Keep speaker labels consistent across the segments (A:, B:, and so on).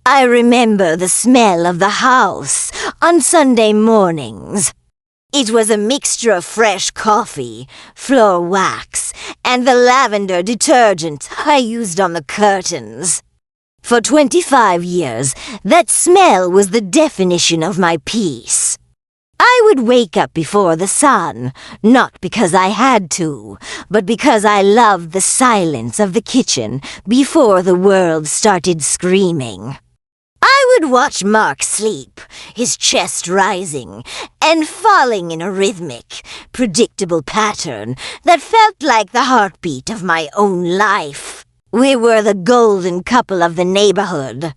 A: I remember the smell of the house on Sunday mornings. It was a mixture of fresh coffee, floor wax, and the lavender detergent I used on the curtains. For 25 years, that smell was the definition of my peace. I would wake up before the sun, not because I had to, but because I loved the silence of the kitchen before the world started screaming. I would watch Mark sleep, his chest rising and falling in a rhythmic, predictable pattern that felt like the heartbeat of my own life. We were the golden couple of the neighborhood.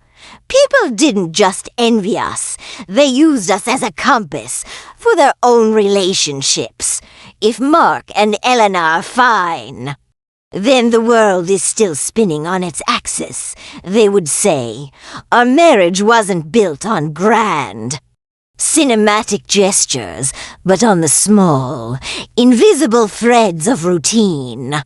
A: People didn't just envy us, they used us as a compass for their own relationships. If Mark and Eleanor are fine, then the world is still spinning on its axis, they would say. Our marriage wasn't built on grand, cinematic gestures, but on the small, invisible threads of routine.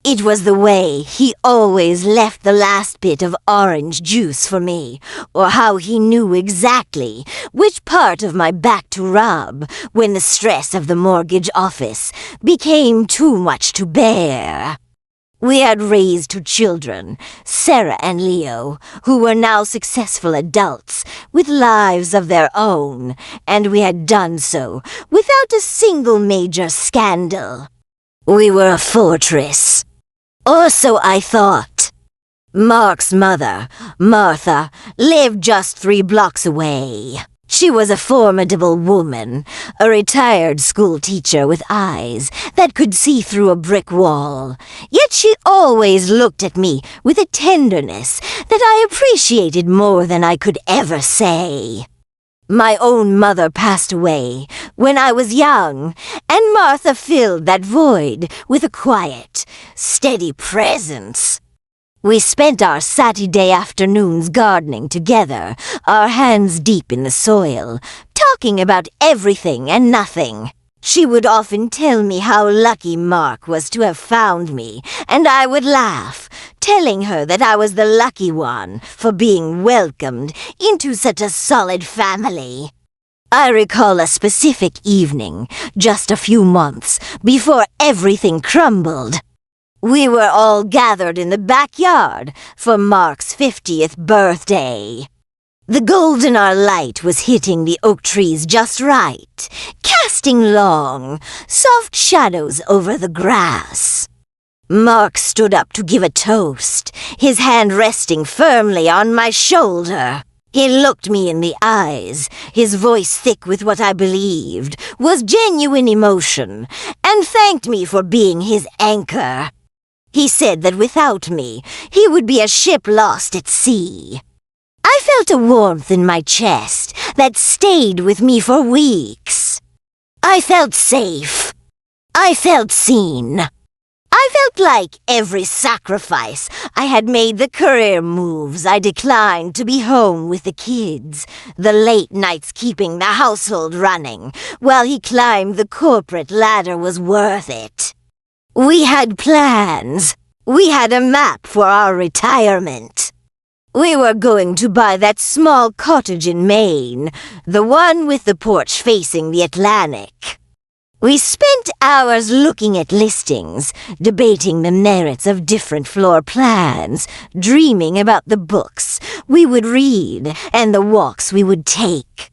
A: It was the way he always left the last bit of orange juice for me, or how he knew exactly which part of my back to rub when the stress of the mortgage office became too much to bear. We had raised two children, Sarah and Leo, who were now successful adults with lives of their own, and we had done so without a single major scandal. We were a fortress. Or so I thought. Mark's mother, Martha, lived just 3 blocks away. She was a formidable woman, a retired school teacher with eyes that could see through a brick wall. Yet she always looked at me with a tenderness that I appreciated more than I could ever say. My own mother passed away when I was young, and Martha filled that void with a quiet, steady presence. We spent our Saturday afternoons gardening together, our hands deep in the soil, talking about everything and nothing. She would often tell me how lucky Mark was to have found me, and I would laugh, telling her that I was the lucky one for being welcomed into such a solid family. I recall a specific evening, just a few months before everything crumbled. We were all gathered in the backyard for Mark's 50th birthday. The golden hour light was hitting the oak trees just right, casting long, soft shadows over the grass. Mark stood up to give a toast, his hand resting firmly on my shoulder. He looked me in the eyes, his voice thick with what I believed was genuine emotion, and thanked me for being his anchor. He said that without me, he would be a ship lost at sea. I felt a warmth in my chest that stayed with me for weeks. I felt safe. I felt seen. I felt like every sacrifice I had made, the career moves I declined to be home with the kids, the late nights keeping the household running while he climbed the corporate ladder was worth it. We had plans. We had a map for our retirement. We were going to buy that small cottage in Maine, the one with the porch facing the Atlantic. We spent hours looking at listings, debating the merits of different floor plans, dreaming about the books we would read and the walks we would take.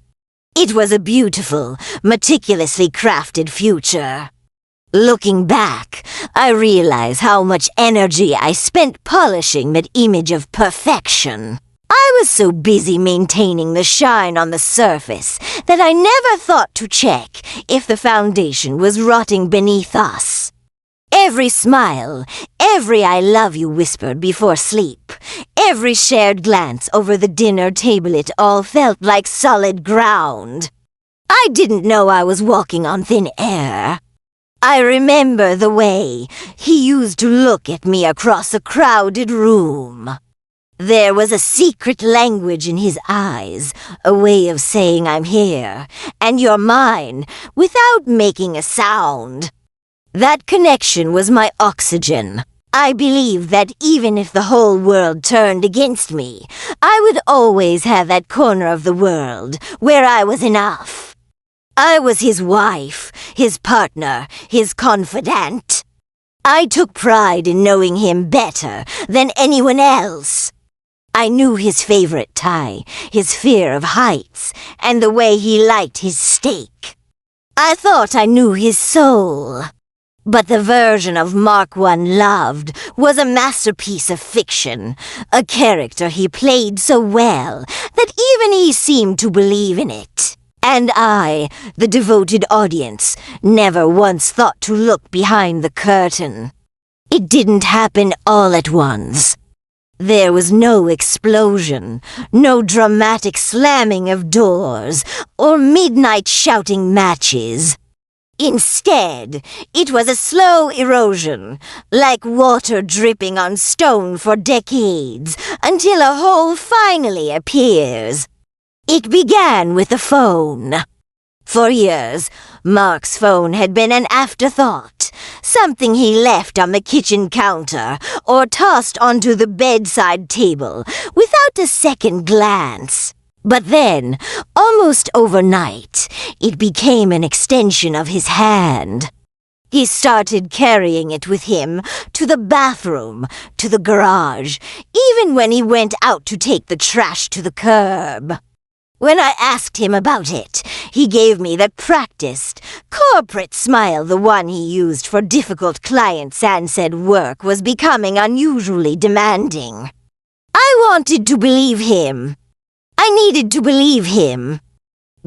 A: It was a beautiful, meticulously crafted future. Looking back, I realize how much energy I spent polishing that image of perfection. I was so busy maintaining the shine on the surface that I never thought to check if the foundation was rotting beneath us. Every smile, every "I love you" whispered before sleep, every shared glance over the dinner table, it all felt like solid ground. I didn't know I was walking on thin air. I remember the way he used to look at me across a crowded room. There was a secret language in his eyes, a way of saying I'm here, and you're mine, without making a sound. That connection was my oxygen. I believed that even if the whole world turned against me, I would always have that corner of the world where I was enough. I was his wife, his partner, his confidant. I took pride in knowing him better than anyone else. I knew his favorite tie, his fear of heights, and the way he liked his steak. I thought I knew his soul. But the version of Mark one loved was a masterpiece of fiction, a character he played so well that even he seemed to believe in it. And I, the devoted audience, never once thought to look behind the curtain. It didn't happen all at once. There was no explosion, no dramatic slamming of doors, or midnight shouting matches. Instead, it was a slow erosion, like water dripping on stone for decades, until a hole finally appears. It began with the phone. For years, Mark's phone had been an afterthought, something he left on the kitchen counter or tossed onto the bedside table without a second glance. But then, almost overnight, it became an extension of his hand. He started carrying it with him to the bathroom, to the garage, even when he went out to take the trash to the curb. When I asked him about it, he gave me that practiced, corporate smile, the one he used for difficult clients, and said work was becoming unusually demanding. I wanted to believe him. I needed to believe him.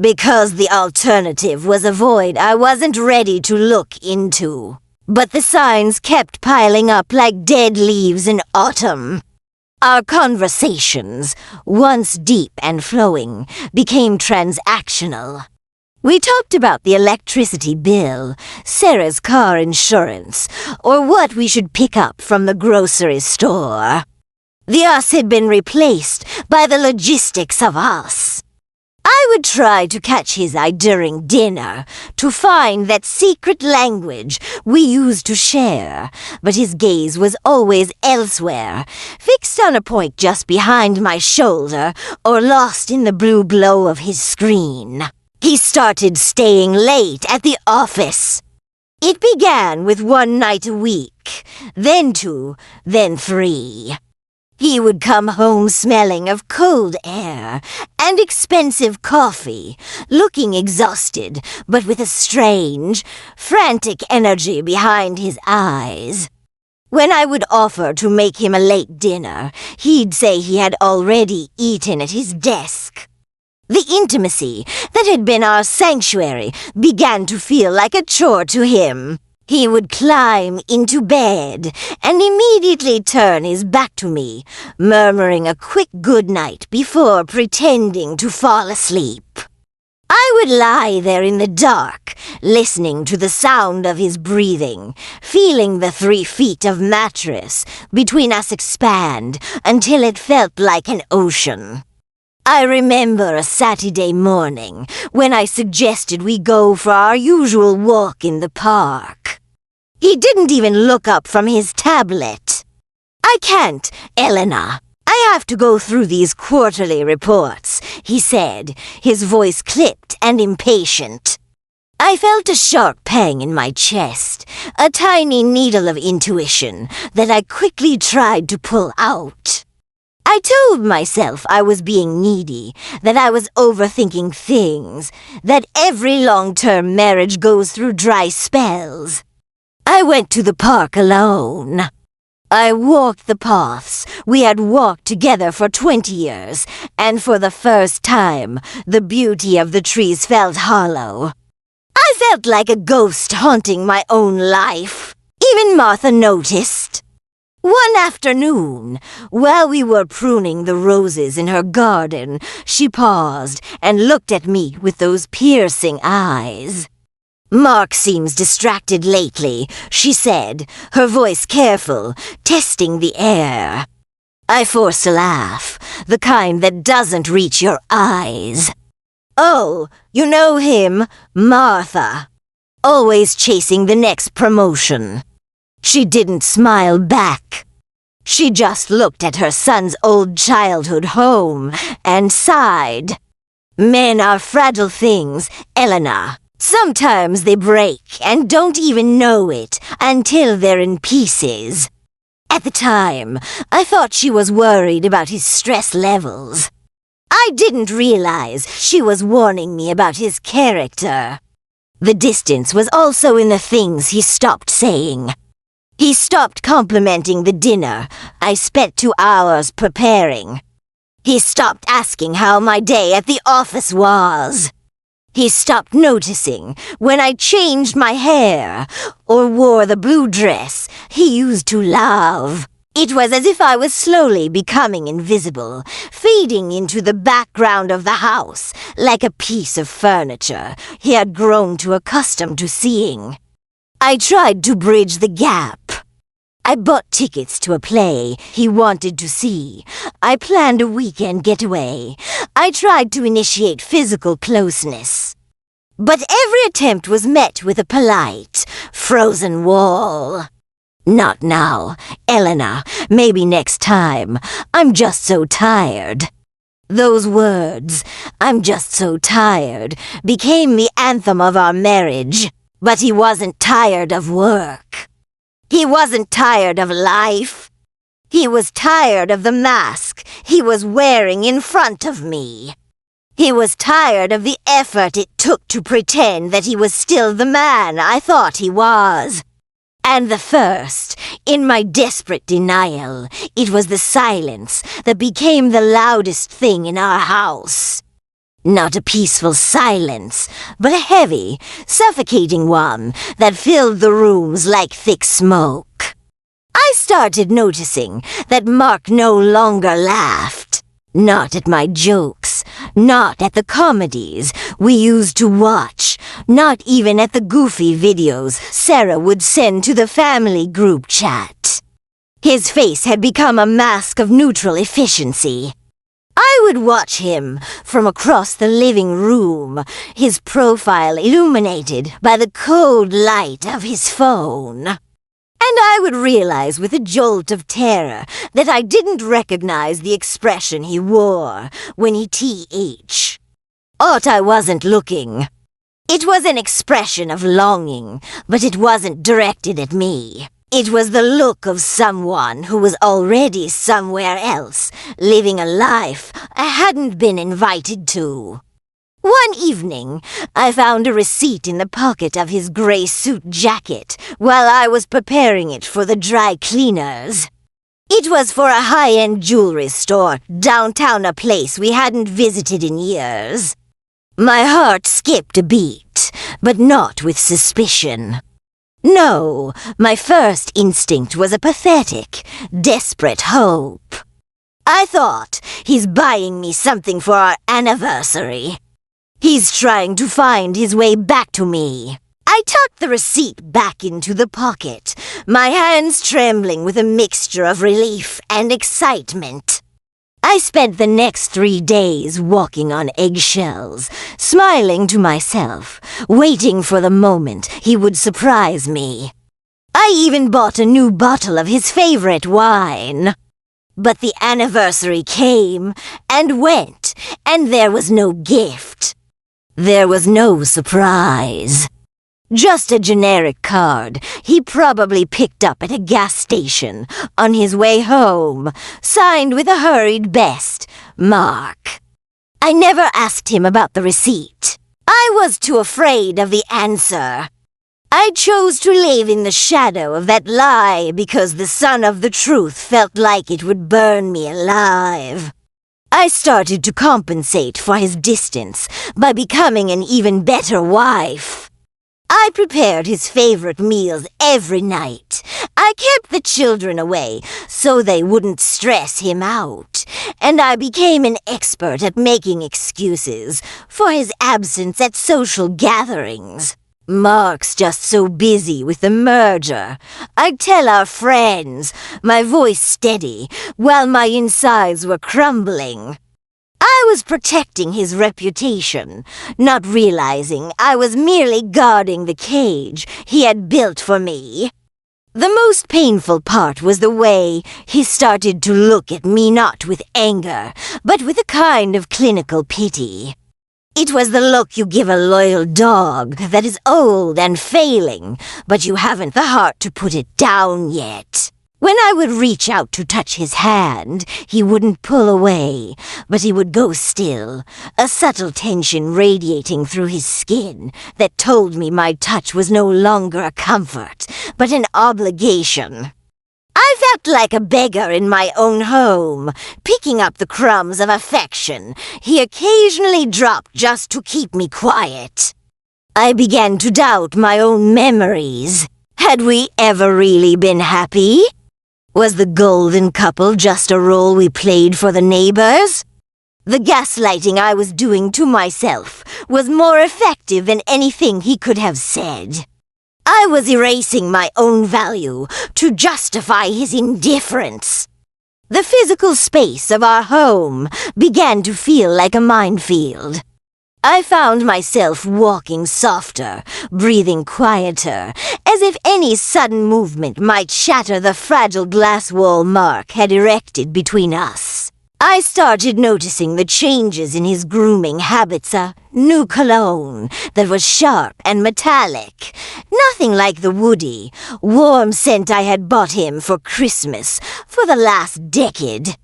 A: Because the alternative was a void I wasn't ready to look into. But the signs kept piling up like dead leaves in autumn. Our conversations, once deep and flowing, became transactional. We talked about the electricity bill, Sarah's car insurance, or what we should pick up from the grocery store. The us had been replaced by the logistics of us. I would try to catch his eye during dinner, to find that secret language we used to share, but his gaze was always elsewhere, fixed on a point just behind my shoulder or lost in the blue glow of his screen. He started staying late at the office. It began with 1 night a week, then 2, then 3. He would come home smelling of cold air and expensive coffee, looking exhausted, but with a strange, frantic energy behind his eyes. When I would offer to make him a late dinner, he'd say he had already eaten at his desk. The intimacy that had been our sanctuary began to feel like a chore to him. He would climb into bed and immediately turn his back to me, murmuring a quick goodnight before pretending to fall asleep. I would lie there in the dark, listening to the sound of his breathing, feeling the 3 feet of mattress between us expand until it felt like an ocean. I remember a Saturday morning when I suggested we go for our usual walk in the park. He didn't even look up from his tablet. "I can't, Elena. I have to go through these quarterly reports," he said, his voice clipped and impatient. I felt a sharp pang in my chest, a tiny needle of intuition that I quickly tried to pull out. I told myself I was being needy, that I was overthinking things, that every long-term marriage goes through dry spells. I went to the park alone. I walked the paths we had walked together for 20 years, and for the first time, the beauty of the trees felt hollow. I felt like a ghost haunting my own life. Even Martha noticed. One afternoon, while we were pruning the roses in her garden, she paused and looked at me with those piercing eyes. "Mark seems distracted lately," she said, her voice careful, testing the air. I forced a laugh, the kind that doesn't reach your eyes. "Oh, you know him, Martha. Always chasing the next promotion." She didn't smile back. She just looked at her son's old childhood home and sighed. Men are fragile things, Elena. Sometimes they break and don't even know it until they're in pieces. At the time, I thought she was worried about his stress levels. I didn't realize she was warning me about his character. The distance was also in the things he stopped saying. He stopped complimenting the dinner I spent 2 hours preparing. He stopped asking how my day at the office was. He stopped noticing when I changed my hair or wore the blue dress he used to love. It was as if I was slowly becoming invisible, fading into the background of the house like a piece of furniture he had grown too accustomed to seeing. I tried to bridge the gap. I bought tickets to a play he wanted to see. I planned a weekend getaway. I tried to initiate physical closeness. But every attempt was met with a polite, frozen wall. Not now, Elena. Maybe next time. I'm just so tired. Those words, I'm just so tired, became the anthem of our marriage. But he wasn't tired of work. He wasn't tired of life. He was tired of the mask he was wearing in front of me. He was tired of the effort it took to pretend that he was still the man I thought he was. And the first, in my desperate denial, it was the silence that became the loudest thing in our house. Not a peaceful silence, but a heavy, suffocating one that filled the rooms like thick smoke. I started noticing that Mark no longer laughed. Not at my jokes, not at the comedies we used to watch, not even at the goofy videos Sarah would send to the family group chat. His face had become a mask of neutral efficiency. I would watch him from across the living room, his profile illuminated by the cold light of his phone. And I would realize with a jolt of terror that I didn't recognize the expression he wore when he TH. Ought I wasn't looking. It was an expression of longing, but it wasn't directed at me. It was the look of someone who was already somewhere else, living a life I hadn't been invited to. One evening, I found a receipt in the pocket of his gray suit jacket while I was preparing it for the dry cleaners. It was for a high-end jewelry store downtown, a place we hadn't visited in years. My heart skipped a beat, but not with suspicion. No, my first instinct was a pathetic, desperate hope. I thought, he's buying me something for our anniversary. He's trying to find his way back to me. I tucked the receipt back into the pocket, my hands trembling with a mixture of relief and excitement. I spent the next 3 days walking on eggshells, smiling to myself, waiting for the moment he would surprise me. I even bought a new bottle of his favorite wine. But the anniversary came and went, and there was no gift. There was no surprise. Just a generic card he probably picked up at a gas station on his way home, signed with a hurried best, Mark. I never asked him about the receipt. I was too afraid of the answer. I chose to live in the shadow of that lie because the sun of the truth felt like it would burn me alive. I started to compensate for his distance by becoming an even better wife. I prepared his favorite meals every night. I kept the children away so they wouldn't stress him out. And I became an expert at making excuses for his absence at social gatherings. Mark's just so busy with the merger. I'd tell our friends, my voice steady, while my insides were crumbling. I was protecting his reputation, not realizing I was merely guarding the cage he had built for me. The most painful part was the way he started to look at me, not with anger, but with a kind of clinical pity. It was the look you give a loyal dog that is old and failing, but you haven't the heart to put it down yet. When I would reach out to touch his hand, he wouldn't pull away, but he would go still, a subtle tension radiating through his skin that told me my touch was no longer a comfort, but an obligation. I felt like a beggar in my own home, picking up the crumbs of affection he occasionally dropped just to keep me quiet. I began to doubt my own memories. Had we ever really been happy? Was the golden couple just a role we played for the neighbors? The gaslighting I was doing to myself was more effective than anything he could have said. I was erasing my own value to justify his indifference. The physical space of our home began to feel like a minefield. I found myself walking softer, breathing quieter, as if any sudden movement might shatter the fragile glass wall Mark had erected between us. I started noticing the changes in his grooming habits, a new cologne that was sharp and metallic, nothing like the woody, warm scent I had bought him for Christmas for the last decade.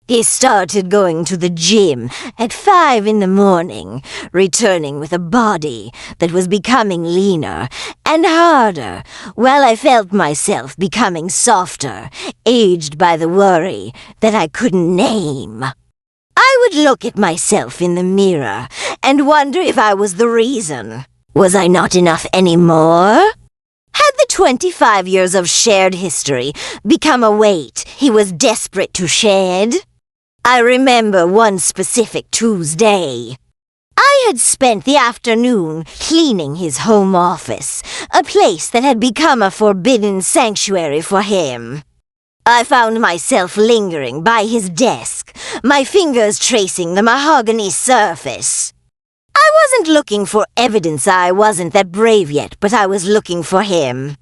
A: He started going to the gym at 5 in the morning, returning with a body that was becoming leaner and harder, while I felt myself becoming softer, aged by the worry that I couldn't name. I would look at myself in the mirror and wonder if I was the reason. Was I not enough anymore? Had the 25 years of shared history become a weight he was desperate to shed? I remember one specific Tuesday. I had spent the afternoon cleaning his home office, a place that had become a forbidden sanctuary for him. I found myself lingering by his desk, my fingers tracing the mahogany surface. I wasn't looking for evidence I wasn't that brave yet, but I was looking for him.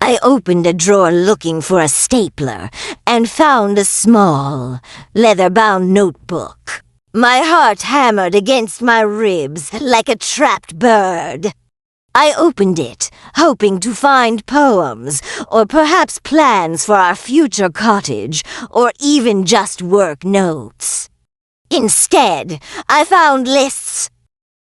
A: I opened a drawer looking for a stapler and found a small, leather-bound notebook. My heart hammered against my ribs like a trapped bird. I opened it, hoping to find poems, or perhaps plans for our future cottage, or even just work notes. Instead, I found lists.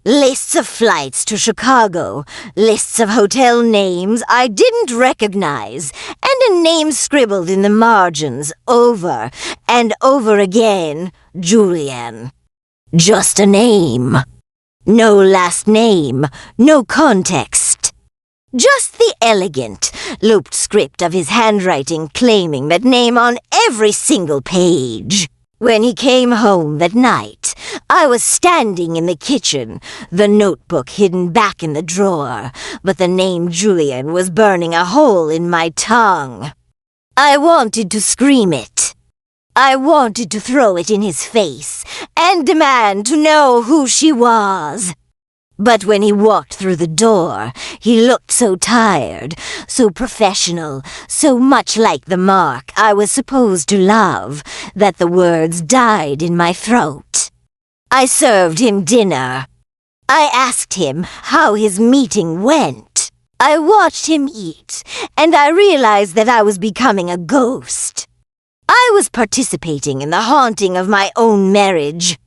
A: Lists of flights to Chicago, lists of hotel names I didn't recognize, and a name scribbled in the margins over and over again, Julian. Just a name. No last name, no context. Just the elegant, looped script of his handwriting claiming that name on every single page. When he came home that night, I was standing in the kitchen, the notebook hidden back in the drawer, but the name Julian was burning a hole in my tongue. I wanted to scream it. I wanted to throw it in his face and demand to know who she was. But when he walked through the door, he looked so tired, so professional, so much like the Mark I was supposed to love, that the words died in my throat. I served him dinner. I asked him how his meeting went. I watched him eat, and I realized that I was becoming a ghost. I was participating in the haunting of my own marriage.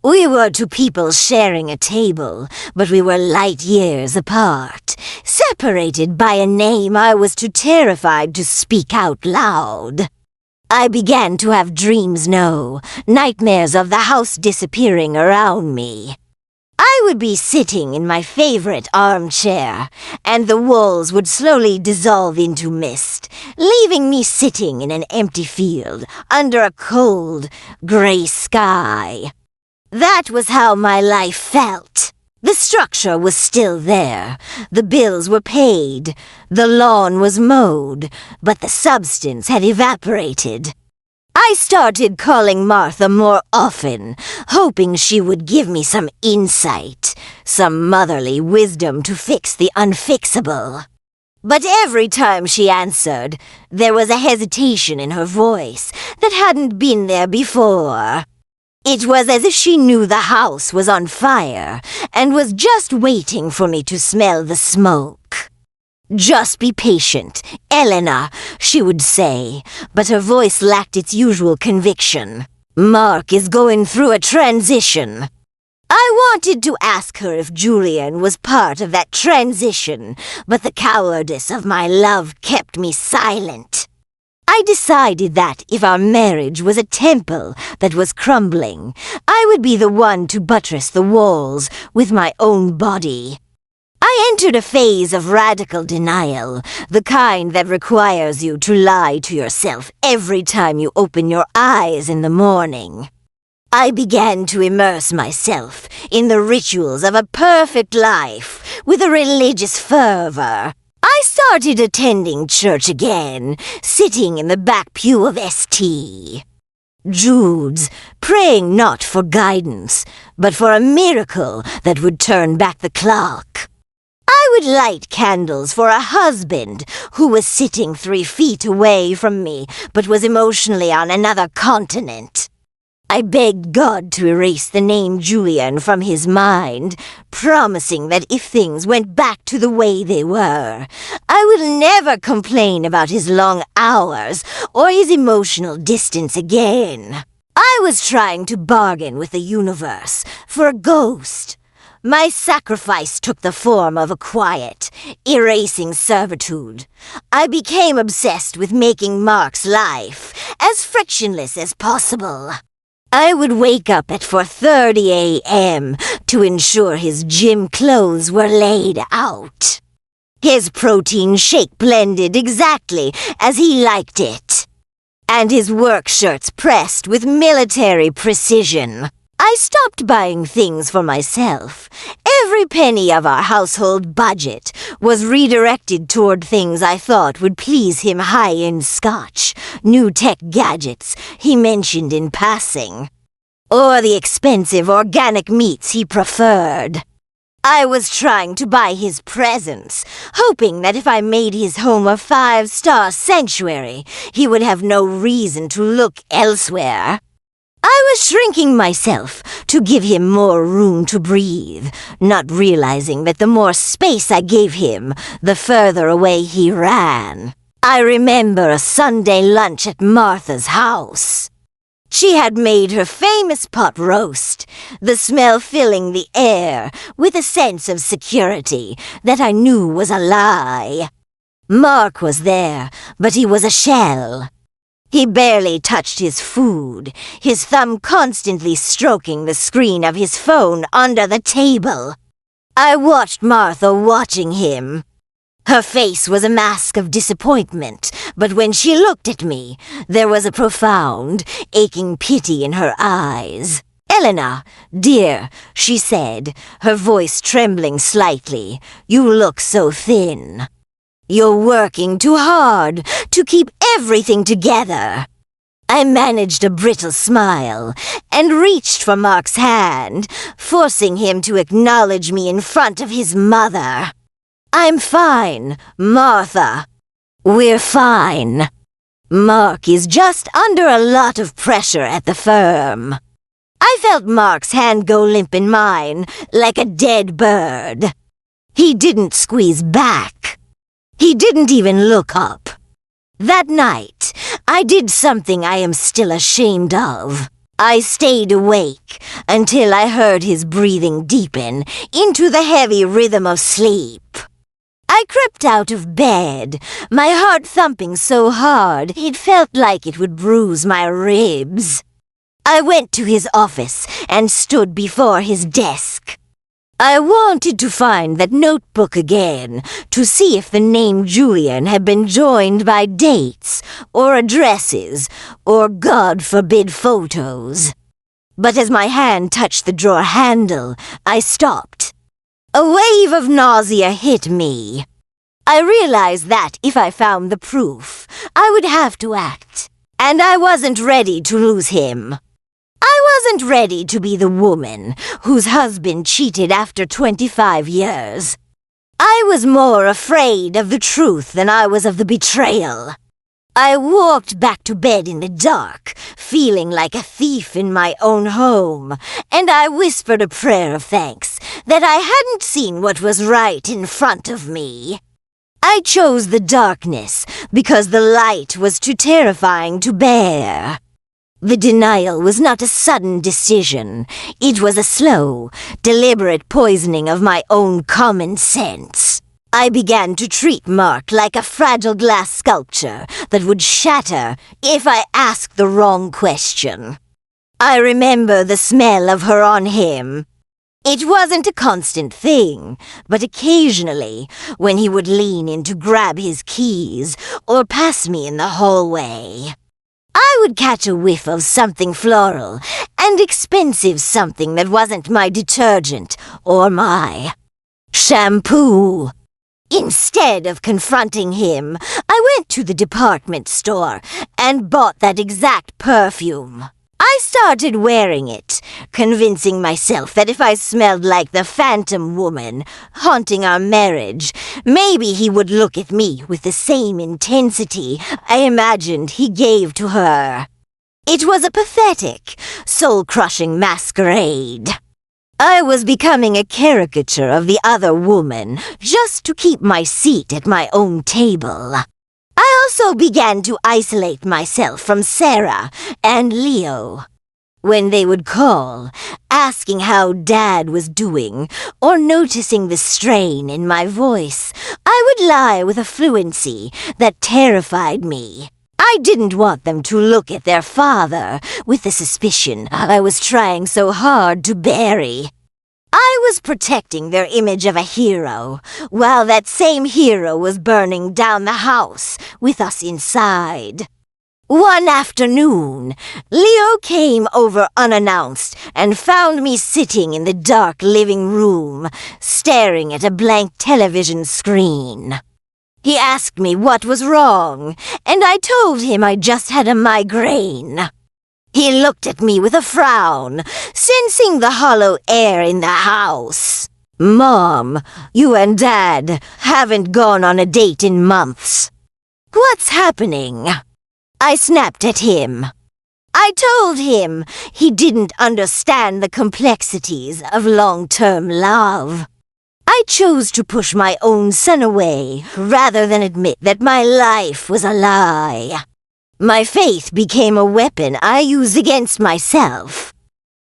A: We were two people sharing a table, but we were light years apart, separated by a name I was too terrified to speak out loud. I began to have dreams, nightmares of the house disappearing around me. I would be sitting in my favorite armchair, and the walls would slowly dissolve into mist, leaving me sitting in an empty field under a cold, gray sky. That was how my life felt. The structure was still there. The bills were paid. The lawn was mowed, but the substance had evaporated. I started calling Martha more often, hoping she would give me some insight, some motherly wisdom to fix the unfixable. But every time she answered, there was a hesitation in her voice that hadn't been there before. It was as if she knew the house was on fire and was just waiting for me to smell the smoke. "Just be patient, Elena," she would say, but her voice lacked its usual conviction. "Mark is going through a transition." I wanted to ask her if Julian was part of that transition, but the cowardice of my love kept me silent. I decided that if our marriage was a temple that was crumbling, I would be the one to buttress the walls with my own body. I entered a phase of radical denial, the kind that requires you to lie to yourself every time you open your eyes in the morning. I began to immerse myself in the rituals of a perfect life with a religious fervor. I started attending church again, sitting in the back pew of St. Jude's, praying not for guidance, but for a miracle that would turn back the clock. I would light candles for a husband who was sitting 3 feet away from me, but was emotionally on another continent. I begged God to erase the name Julian from his mind, promising that if things went back to the way they were, I would never complain about his long hours or his emotional distance again. I was trying to bargain with the universe for a ghost. My sacrifice took the form of a quiet, erasing servitude. I became obsessed with making Mark's life as frictionless as possible. I would wake up at 4:30 a.m. to ensure his gym clothes were laid out. His protein shake blended exactly as he liked it, and his work shirts pressed with military precision. I stopped buying things for myself. Every penny of our household budget was redirected toward things I thought would please him: high-end scotch, new tech gadgets he mentioned in passing, or the expensive organic meats he preferred. I was trying to buy his presents, hoping that if I made his home a 5-star sanctuary, he would have no reason to look elsewhere. I was shrinking myself to give him more room to breathe, not realizing that the more space I gave him, the further away he ran. I remember a Sunday lunch at Martha's house. She had made her famous pot roast, the smell filling the air with a sense of security that I knew was a lie. Mark was there, but he was a shell. He barely touched his food, his thumb constantly stroking the screen of his phone under the table. I watched Martha watching him. Her face was a mask of disappointment, but when she looked at me, there was a profound, aching pity in her eyes. "Elena, dear," she said, her voice trembling slightly, "you look so thin. You're working too hard to keep everything together." I managed a brittle smile and reached for Mark's hand, forcing him to acknowledge me in front of his mother. "I'm fine, Martha. We're fine. Mark is just under a lot of pressure at the firm." I felt Mark's hand go limp in mine, like a dead bird. He didn't squeeze back. He didn't even look up. That night, I did something I am still ashamed of. I stayed awake until I heard his breathing deepen into the heavy rhythm of sleep. I crept out of bed, my heart thumping so hard it felt like it would bruise my ribs. I went to his office and stood before his desk. I wanted to find that notebook again, to see if the name Julian had been joined by dates, or addresses, or God forbid photos. But as my hand touched the drawer handle, I stopped. A wave of nausea hit me. I realized that if I found the proof, I would have to act, and I wasn't ready to lose him. I wasn't ready to be the woman whose husband cheated after 25 years. I was more afraid of the truth than I was of the betrayal. I walked back to bed in the dark, feeling like a thief in my own home, and I whispered a prayer of thanks that I hadn't seen what was right in front of me. I chose the darkness because the light was too terrifying to bear. The denial was not a sudden decision. It was a slow, deliberate poisoning of my own common sense. I began to treat Mark like a fragile glass sculpture that would shatter if I asked the wrong question. I remember the smell of her on him. It wasn't a constant thing, but occasionally, when he would lean in to grab his keys or pass me in the hallway, I would catch a whiff of something floral and expensive, something that wasn't my detergent or my shampoo. Instead of confronting him, I went to the department store and bought that exact perfume. I started wearing it, convincing myself that if I smelled like the phantom woman haunting our marriage, maybe he would look at me with the same intensity I imagined he gave to her. It was a pathetic, soul-crushing masquerade. I was becoming a caricature of the other woman just to keep my seat at my own table. I also began to isolate myself from Sarah and Leo. When they would call, asking how Dad was doing, or noticing the strain in my voice, I would lie with a fluency that terrified me. I didn't want them to look at their father with the suspicion I was trying so hard to bury. I was protecting their image of a hero, while that same hero was burning down the house with us inside. One afternoon, Leo came over unannounced and found me sitting in the dark living room, staring at a blank television screen. He asked me what was wrong, and I told him I just had a migraine. He looked at me with a frown, sensing the hollow air in the house. "Mom, you and Dad haven't gone on a date in months. What's happening?" I snapped at him. I told him he didn't understand the complexities of long-term love. I chose to push my own son away rather than admit that my life was a lie. My faith became a weapon I used against myself.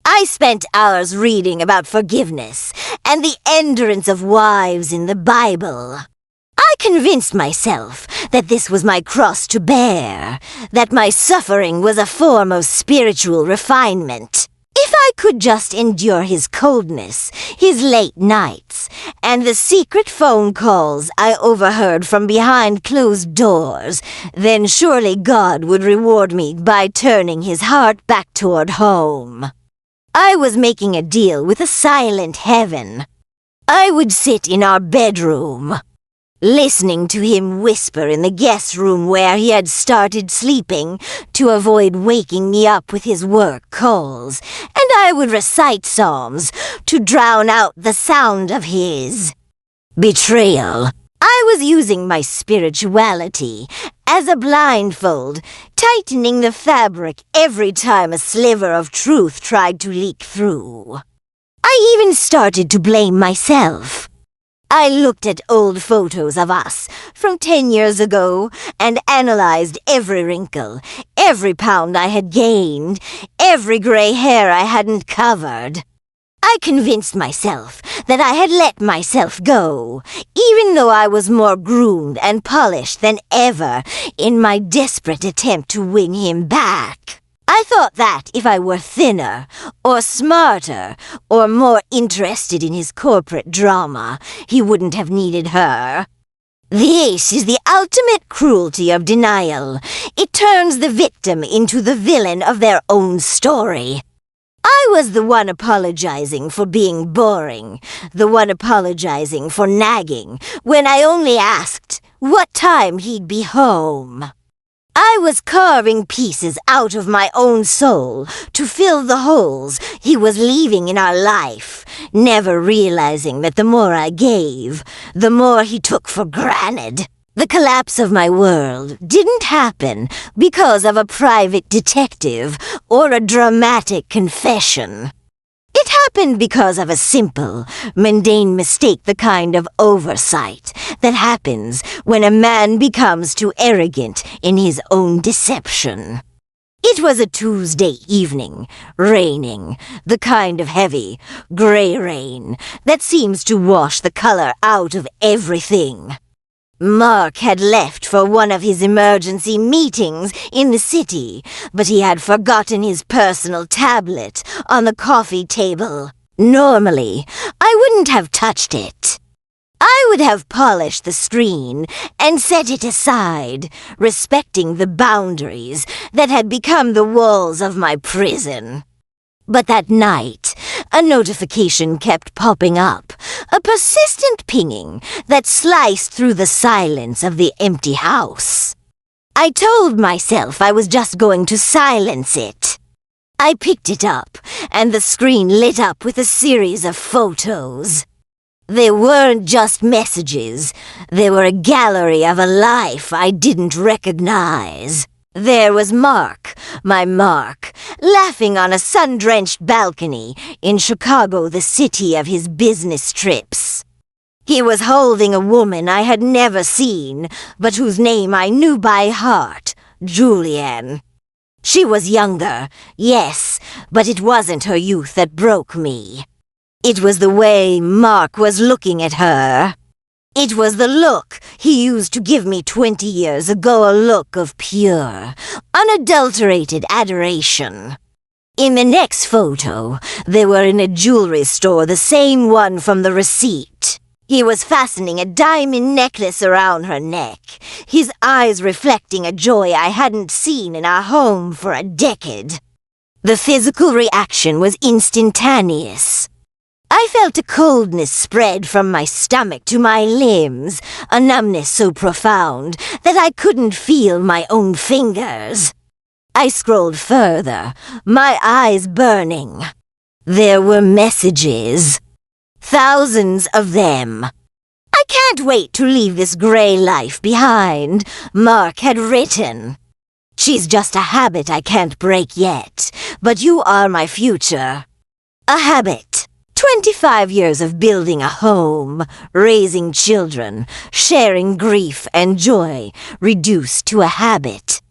A: I spent hours reading about forgiveness and the endurance of wives in the Bible. I convinced myself that this was my cross to bear, that my suffering was a form of spiritual refinement. If I could just endure his coldness, his late nights, and the secret phone calls I overheard from behind closed doors, then surely God would reward me by turning his heart back toward home. I was making a deal with a silent heaven. I would sit in our bedroom, listening to him whisper in the guest room where he had started sleeping to avoid waking me up with his work calls, and I would recite psalms to drown out the sound of his betrayal. I was using my spirituality as a blindfold, tightening the fabric every time a sliver of truth tried to leak through. I even started to blame myself. I looked at old photos of us from 10 years ago and analyzed every wrinkle, every pound I had gained, every gray hair I hadn't covered. I convinced myself that I had let myself go, even though I was more groomed and polished than ever in my desperate attempt to win him back. I thought that if I were thinner, or smarter, or more interested in his corporate drama, he wouldn't have needed her. This is the ultimate cruelty of denial. It turns the victim into the villain of their own story. I was the one apologizing for being boring, the one apologizing for nagging, when I only asked what time he'd be home. I was carving pieces out of my own soul to fill the holes he was leaving in our life, never realizing that the more I gave, the more he took for granted. The collapse of my world didn't happen because of a private detective or a dramatic confession. It happened because of a simple, mundane mistake, the kind of oversight that happens when a man becomes too arrogant in his own deception. It was a Tuesday evening, raining, the kind of heavy, gray rain that seems to wash the color out of everything. Mark had left for one of his emergency meetings in the city, but he had forgotten his personal tablet on the coffee table. Normally, I wouldn't have touched it. I would have polished the screen and set it aside, respecting the boundaries that had become the walls of my prison. But that night, a notification kept popping up, a persistent pinging that sliced through the silence of the empty house. I told myself I was just going to silence it. I picked it up, and the screen lit up with a series of photos. They weren't just messages. They were a gallery of a life I didn't recognize. There was Mark, my Mark, laughing on a sun-drenched balcony in Chicago, the city of his business trips. He was holding a woman I had never seen, but whose name I knew by heart, Julianne. She was younger, yes, but it wasn't her youth that broke me. It was the way Mark was looking at her. It was the look he used to give me 20 years ago, a look of pure, unadulterated adoration. In the next photo, they were in a jewelry store, the same one from the receipt. He was fastening a diamond necklace around her neck, his eyes reflecting a joy I hadn't seen in our home for a decade. The physical reaction was instantaneous. I felt a coldness spread from my stomach to my limbs, a numbness so profound that I couldn't feel my own fingers. I scrolled further, my eyes burning. There were messages. Thousands of them. "I can't wait to leave this gray life behind," Mark had written. "She's just a habit I can't break yet, but you are my future." A habit. 25 years of building a home, raising children, sharing grief and joy, reduced to a habit.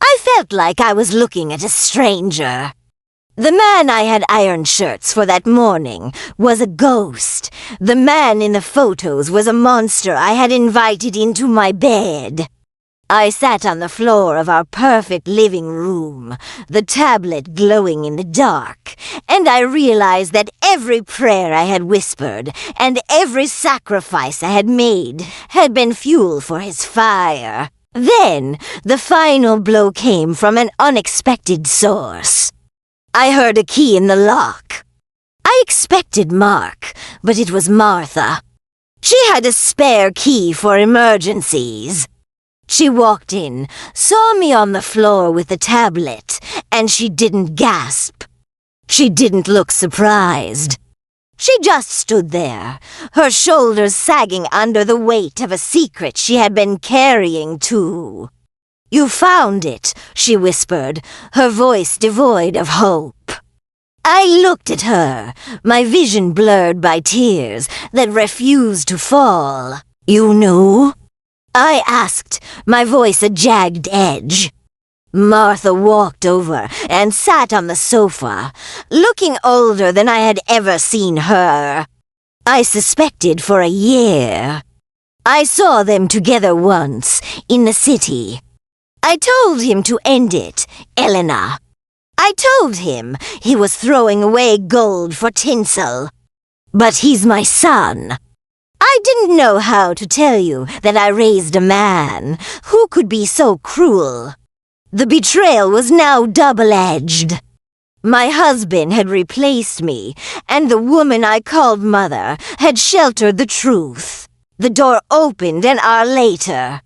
A: I felt like I was looking at a stranger. The man I had ironed shirts for that morning was a ghost. The man in the photos was a monster I had invited into my bed. I sat on the floor of our perfect living room, the tablet glowing in the dark, and I realized that every prayer I had whispered and every sacrifice I had made had been fuel for his fire. Then, the final blow came from an unexpected source. I heard a key in the lock. I expected Mark, but it was Martha. She had a spare key for emergencies. She walked in, saw me on the floor with the tablet, and she didn't gasp. She didn't look surprised. She just stood there, her shoulders sagging under the weight of a secret she had been carrying too. "You found it," she whispered, her voice devoid of hope. I looked at her, my vision blurred by tears that refused to fall. "You knew?" I asked, my voice a jagged edge. Martha walked over and sat on the sofa, looking older than I had ever seen her. I suspected for a year. I saw them together once, in the city. I told him to end it, Elena. I told him he was throwing away gold for tinsel. But he's my son. I didn't know how to tell you that I raised a man who could be so cruel. The betrayal was now double-edged. My husband had replaced me, and the woman I called mother had sheltered the truth. The door opened an hour later.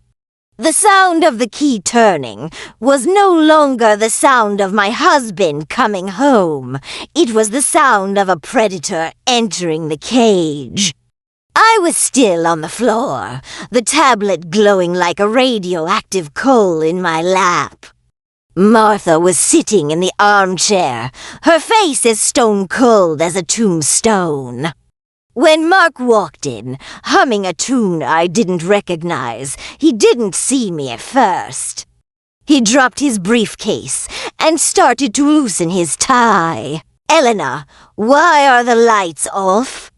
A: The sound of the key turning was no longer the sound of my husband coming home. It was the sound of a predator entering the cage. I was still on the floor, the tablet glowing like a radioactive coal in my lap. Martha was sitting in the armchair, her face as stone cold as a tombstone. When Mark walked in, humming a tune I didn't recognize, he didn't see me at first. He dropped his briefcase and started to loosen his tie. "Elena, why are the lights off?"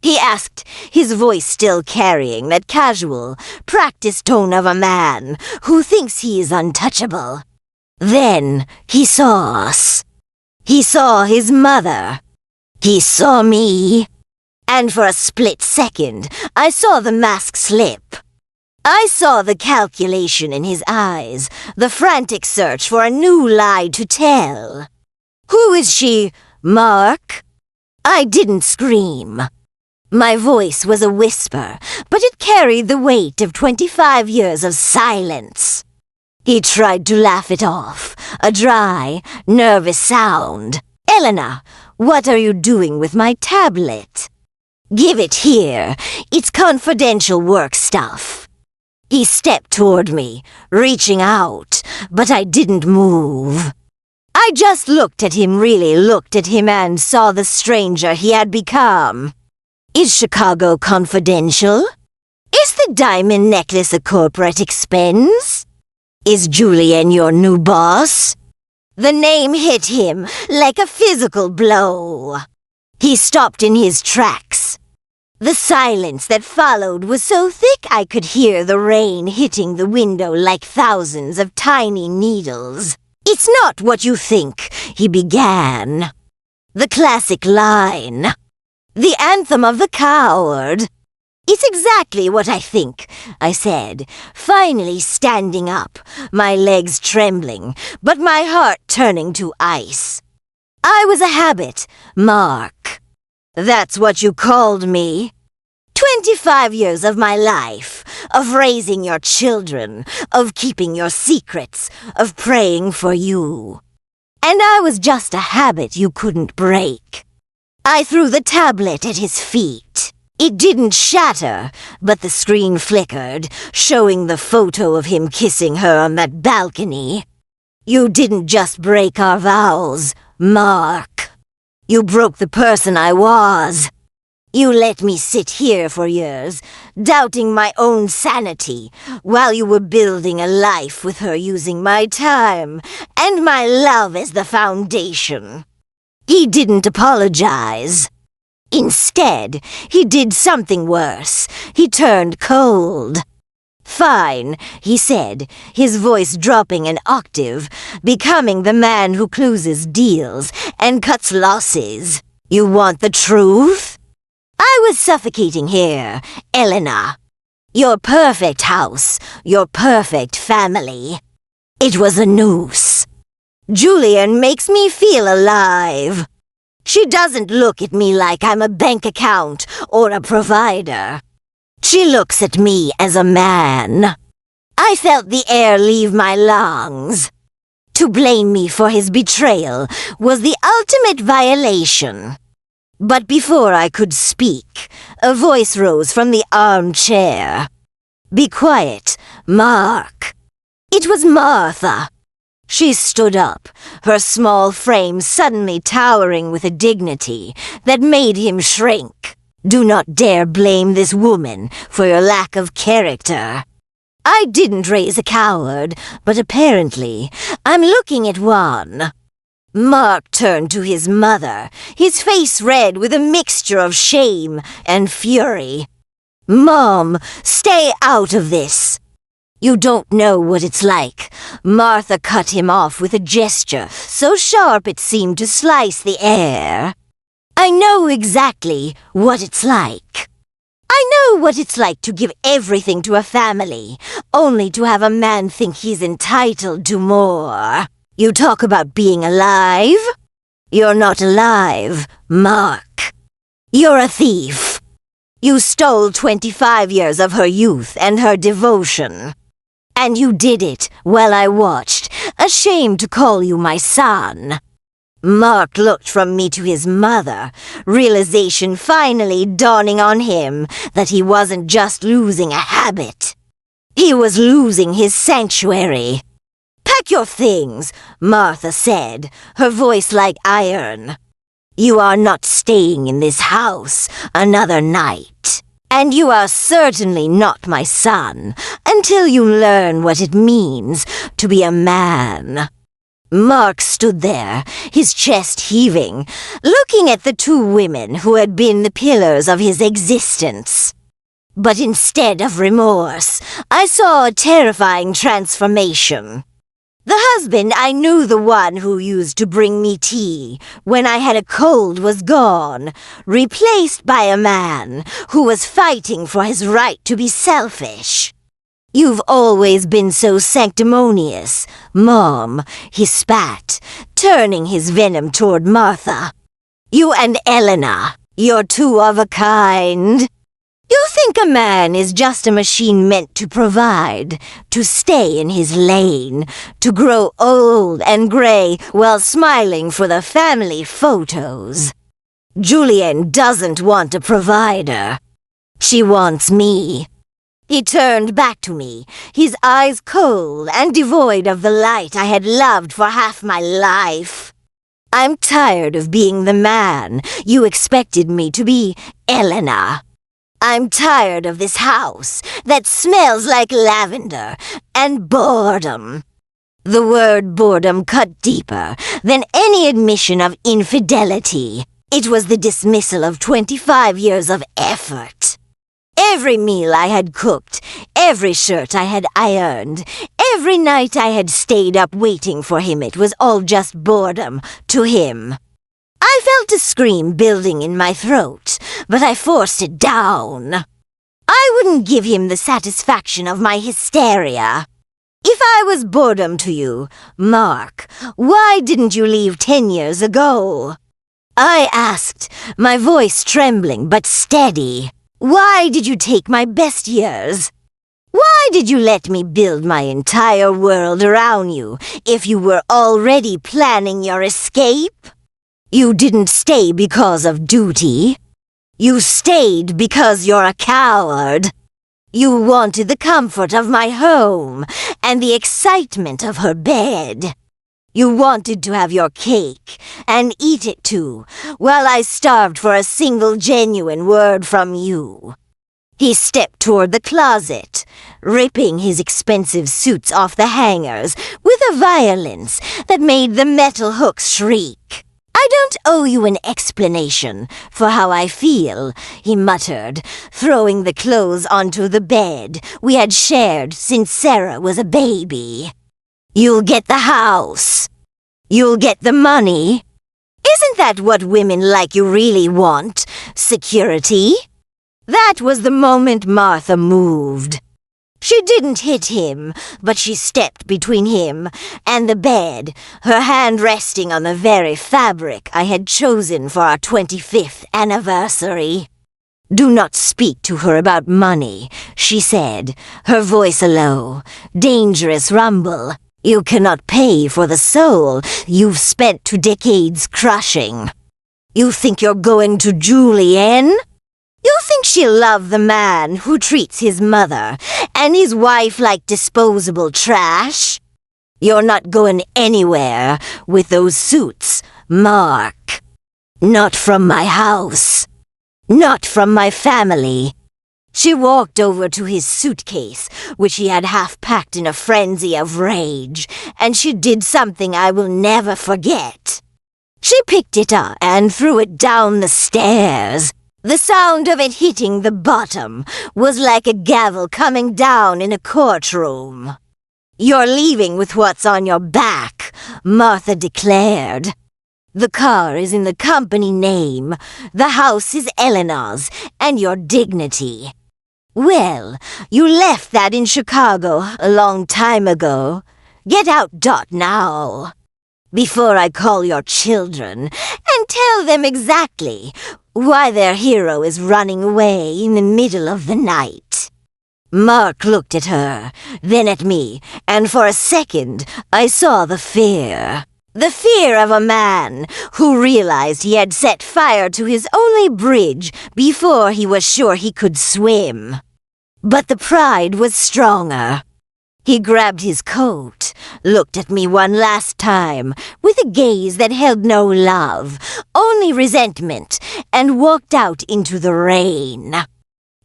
A: he asked, his voice still carrying that casual, practiced tone of a man who thinks he is untouchable. Then he saw us. He saw his mother. He saw me. And for a split second, I saw the mask slip. I saw the calculation in his eyes, the frantic search for a new lie to tell. "Who is she, Mark?" I didn't scream. My voice was a whisper, but it carried the weight of 25 years of silence. He tried to laugh it off, a dry, nervous sound. "Elena, what are you doing with my tablet?" "Give it here. It's confidential work stuff." He stepped toward me, reaching out, but I didn't move. I just looked at him, really looked at him, and saw the stranger he had become. "Is Chicago confidential? Is the diamond necklace a corporate expense? Is Julian your new boss?" The name hit him like a physical blow. He stopped in his tracks. The silence that followed was so thick I could hear the rain hitting the window like thousands of tiny needles. "It's not what you think," he began. The classic line. The anthem of the coward. "It's exactly what I think," I said, finally standing up, my legs trembling, but my heart turning to ice. "I was a habit, Mark. That's what you called me. 25 years of my life, of raising your children, of keeping your secrets, of praying for you. And I was just a habit you couldn't break." I threw the tablet at his feet. It didn't shatter, but the screen flickered, showing the photo of him kissing her on that balcony. "You didn't just break our vows, Mark. You broke the person I was. You let me sit here for years, doubting my own sanity, while you were building a life with her using my time and my love as the foundation." He didn't apologize. Instead, he did something worse. He turned cold. "Fine," he said, his voice dropping an octave, becoming the man who closes deals and cuts losses. "You want the truth? I was suffocating here, Elena. Your perfect house, your perfect family. It was a noose. Julian makes me feel alive. She doesn't look at me like I'm a bank account or a provider. She looks at me as a man. I felt the air leave my lungs. To blame me for his betrayal was the ultimate violation." But before I could speak, a voice rose from the armchair. "Be quiet, Mark." It was Martha. She stood up, her small frame suddenly towering with a dignity that made him shrink. "Do not dare blame this woman for your lack of character. I didn't raise a coward, but apparently I'm looking at one." Mark turned to his mother, his face red with a mixture of shame and fury. "Mom, stay out of this." "You don't know what it's like." Martha cut him off with a gesture so sharp it seemed to slice the air. "I know exactly what it's like. I know what it's like to give everything to a family, only to have a man think he's entitled to more. You talk about being alive? You're not alive, Mark. You're a thief. You stole 25 years of her youth and her devotion. And you did it while I watched, ashamed to call you my son. Mark looked from me to his mother, realization finally dawning on him that he wasn't just losing a habit. He was losing his sanctuary. "Pack your things," Martha said, her voice like iron. "You are not staying in this house another night. And you are certainly not my son until you learn what it means to be a man." Mark stood there, his chest heaving, looking at the two women who had been the pillars of his existence. But instead of remorse, I saw a terrifying transformation. The husband I knew, the one who used to bring me tea when I had a cold, was gone, replaced by a man who was fighting for his right to be selfish. "You've always been so sanctimonious, Mom," he spat, turning his venom toward Martha. "You and Elena, you're two of a kind. You think a man is just a machine meant to provide, to stay in his lane, to grow old and gray while smiling for the family photos. Julian doesn't want a provider. She wants me." He turned back to me, his eyes cold and devoid of the light I had loved for half my life. "I'm tired of being the man you expected me to be, Elena. I'm tired of this house that smells like lavender and boredom." The word boredom cut deeper than any admission of infidelity. It was the dismissal of 25 years of effort. Every meal I had cooked, every shirt I had ironed, every night I had stayed up waiting for him, it was all just boredom to him. I felt a scream building in my throat, but I forced it down. I wouldn't give him the satisfaction of my hysteria. "If I was boredom to you, Mark, why didn't you leave 10 years ago?" I asked, my voice trembling but steady. "Why did you take my best years? Why did you let me build my entire world around you if you were already planning your escape? You didn't stay because of duty. You stayed because you're a coward. You wanted the comfort of my home and the excitement of her bed. You wanted to have your cake and eat it too, while I starved for a single genuine word from you." He stepped toward the closet, ripping his expensive suits off the hangers with a violence that made the metal hooks shriek. "I don't owe you an explanation for how I feel," he muttered, throwing the clothes onto the bed we had shared since Sarah was a baby. "You'll get the house. You'll get the money. Isn't that what women like you really want? Security?" That was the moment Martha moved. She didn't hit him, but she stepped between him and the bed, her hand resting on the very fabric I had chosen for our 25th anniversary. "Do not speak to her about money," she said, her voice a low, dangerous rumble. "You cannot pay for the soul you've spent 2 decades crushing. You think you're going to Julian? You think she'll love the man who treats his mother and his wife like disposable trash? You're not going anywhere with those suits, Mark. Not from my house. Not from my family." She walked over to his suitcase, which he had half-packed in a frenzy of rage, and she did something I will never forget. She picked it up and threw it down the stairs. The sound of it hitting the bottom was like a gavel coming down in a courtroom. "You're leaving with what's on your back," Martha declared. "The car is in the company name, the house is Eleanor's, and your dignity. Well, you left that in Chicago a long time ago. Get out, Dot, now, before I call your children and tell them exactly why their hero is running away in the middle of the night." Mark looked at her, then at me, and for a second I saw the fear. The fear of a man who realized he had set fire to his only bridge before he was sure he could swim. But the pride was stronger. He grabbed his coat, looked at me one last time, with a gaze that held no love, only resentment, and walked out into the rain.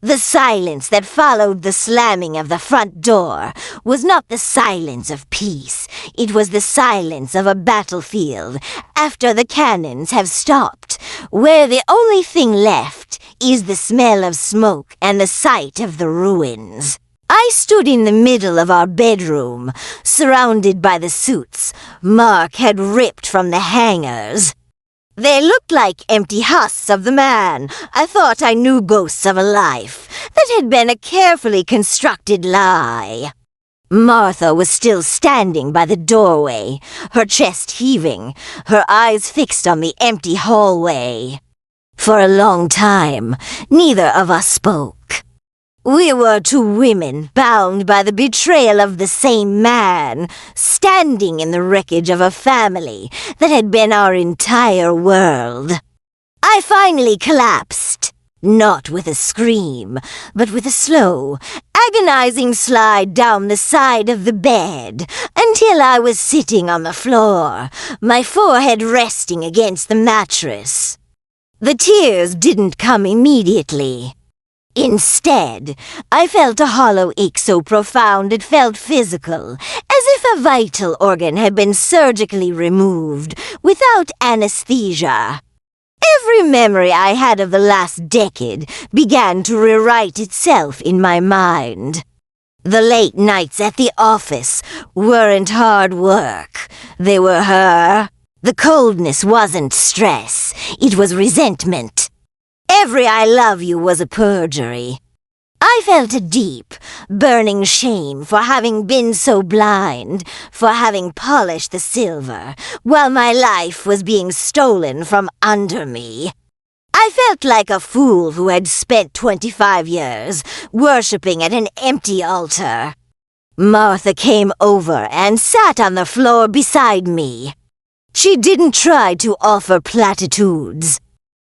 A: The silence that followed the slamming of the front door was not the silence of peace. It was the silence of a battlefield after the cannons have stopped, where the only thing left is the smell of smoke and the sight of the ruins. I stood in the middle of our bedroom, surrounded by the suits Mark had ripped from the hangers. They looked like empty husks of the man I thought I knew, ghosts of a life that had been a carefully constructed lie. Martha was still standing by the doorway, her chest heaving, her eyes fixed on the empty hallway. For a long time, neither of us spoke. We were two women bound by the betrayal of the same man, standing in the wreckage of a family that had been our entire world. I finally collapsed, not with a scream, but with a slow, agonizing slide down the side of the bed, until I was sitting on the floor, my forehead resting against the mattress. The tears didn't come immediately. Instead, I felt a hollow ache so profound it felt physical, as if a vital organ had been surgically removed, without anesthesia. Every memory I had of the last decade began to rewrite itself in my mind. The late nights at the office weren't hard work. They were her. The coldness wasn't stress. It was resentment. Every I love you was a perjury. I felt a deep, burning shame for having been so blind, for having polished the silver, while my life was being stolen from under me. I felt like a fool who had spent 25 years worshipping at an empty altar. Martha came over and sat on the floor beside me. She didn't try to offer platitudes.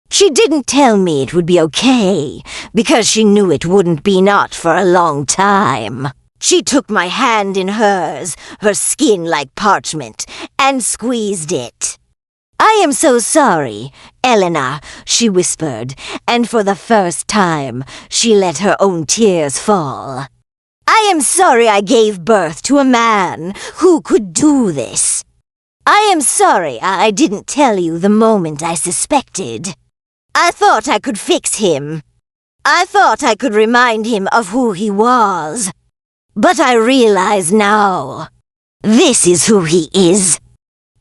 A: She didn't tell me it would be okay, because she knew it wouldn't be, not for a long time. She took my hand in hers, her skin like parchment, and squeezed it. "I am so sorry, Elena," she whispered, and for the first time, she let her own tears fall. "I am sorry I gave birth to a man who could do this. I am sorry I didn't tell you the moment I suspected. I thought I could fix him. I thought I could remind him of who he was. But I realize now, this is who he is."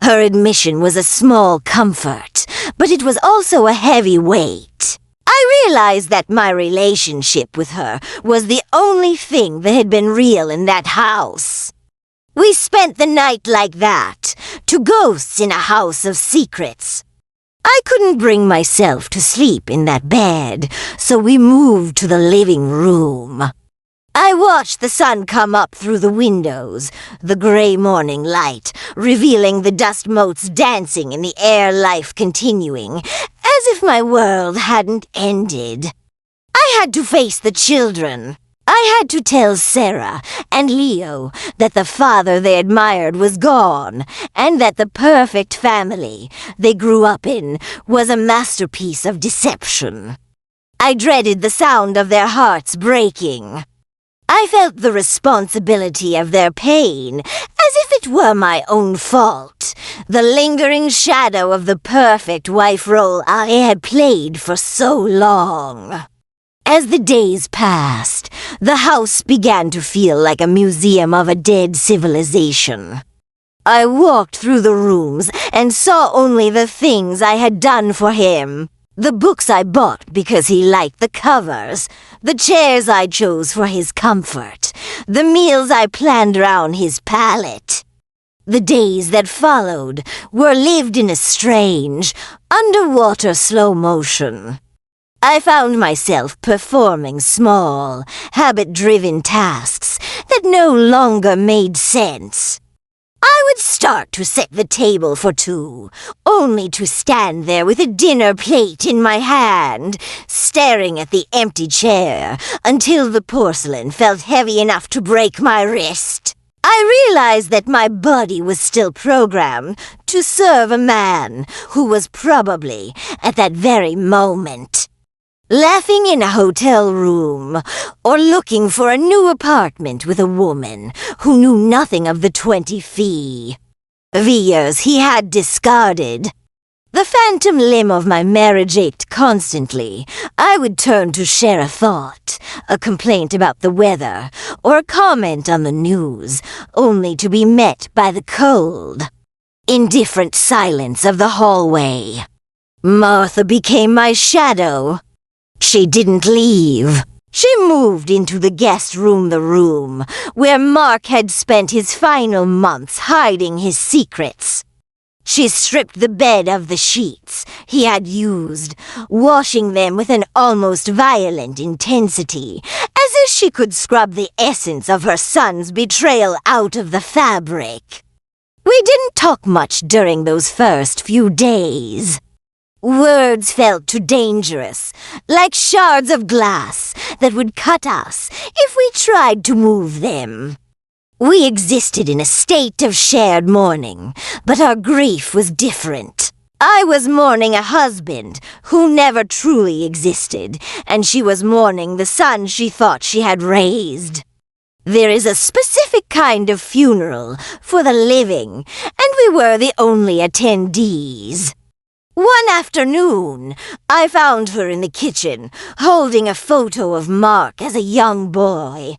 A: Her admission was a small comfort, but it was also a heavy weight. I realized that my relationship with her was the only thing that had been real in that house. We spent the night like that, two ghosts in a house of secrets. I couldn't bring myself to sleep in that bed, so we moved to the living room. I watched the sun come up through the windows, the gray morning light, revealing the dust motes dancing in the air, life continuing, as if my world hadn't ended. I had to face the children. I had to tell Sarah and Leo that the father they admired was gone, and that the perfect family they grew up in was a masterpiece of deception. I dreaded the sound of their hearts breaking. I felt the responsibility of their pain, as if it were my own fault, the lingering shadow of the perfect wife role I had played for so long. As the days passed, the house began to feel like a museum of a dead civilization. I walked through the rooms and saw only the things I had done for him. The books I bought because he liked the covers, the chairs I chose for his comfort, the meals I planned around his palate. The days that followed were lived in a strange, underwater slow motion. I found myself performing small, habit-driven tasks that no longer made sense. I would start to set the table for two, only to stand there with a dinner plate in my hand, staring at the empty chair until the porcelain felt heavy enough to break my wrist. I realized that my body was still programmed to serve a man who was probably, at that very moment, laughing in a hotel room, or looking for a new apartment with a woman who knew nothing of the 20 fee. Years he had discarded. The phantom limb of my marriage ached constantly. I would turn to share a thought, a complaint about the weather, or a comment on the news, only to be met by the cold, indifferent silence of the hallway. Martha became my shadow. She didn't leave. She moved into the guest room, the room where Mark had spent his final months hiding his secrets. She stripped the bed of the sheets he had used, washing them with an almost violent intensity, as if she could scrub the essence of her son's betrayal out of the fabric. We didn't talk much during those first few days. Words felt too dangerous, like shards of glass that would cut us if we tried to move them. We existed in a state of shared mourning, but our grief was different. I was mourning a husband who never truly existed, and she was mourning the son she thought she had raised. There is a specific kind of funeral for the living, and we were the only attendees. One afternoon, I found her in the kitchen, holding a photo of Mark as a young boy.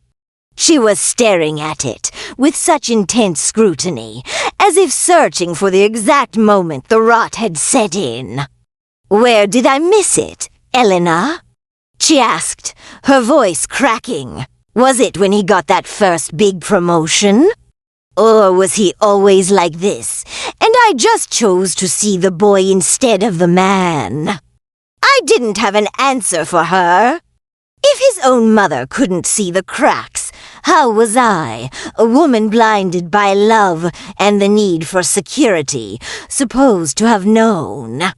A: She was staring at it with such intense scrutiny, as if searching for the exact moment the rot had set in. "Where did I miss it, Elena?" she asked, her voice cracking. Was it when he got that first big promotion? Or was he always like this, and I just chose to see the boy instead of the man? I didn't have an answer for her. If his own mother couldn't see the cracks, how was I, a woman blinded by love and the need for security, supposed to have known?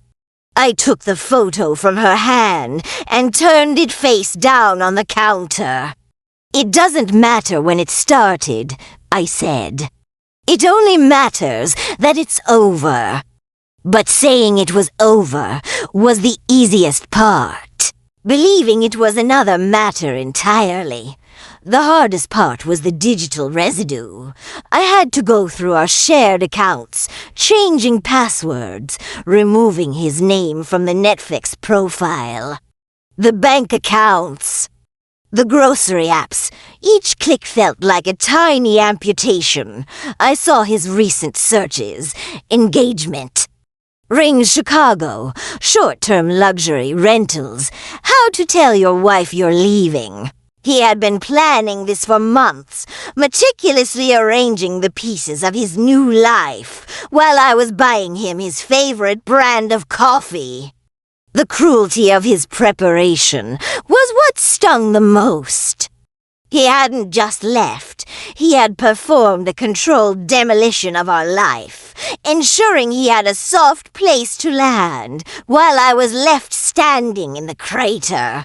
A: I took the photo from her hand and turned it face down on the counter. "It doesn't matter when it started," I said. "It only matters that it's over." But saying it was over was the easiest part. Believing it was another matter entirely. The hardest part was the digital residue. I had to go through our shared accounts, changing passwords, removing his name from the Netflix profile. The bank accounts. The grocery apps. Each click felt like a tiny amputation. I saw his recent searches. Engagement. Rings Chicago. Short-term luxury rentals. How to tell your wife you're leaving. He had been planning this for months, meticulously arranging the pieces of his new life, while I was buying him his favorite brand of coffee. The cruelty of his preparation was what stung the most. He hadn't just left. He had performed a controlled demolition of our life, ensuring he had a soft place to land, while I was left standing in the crater.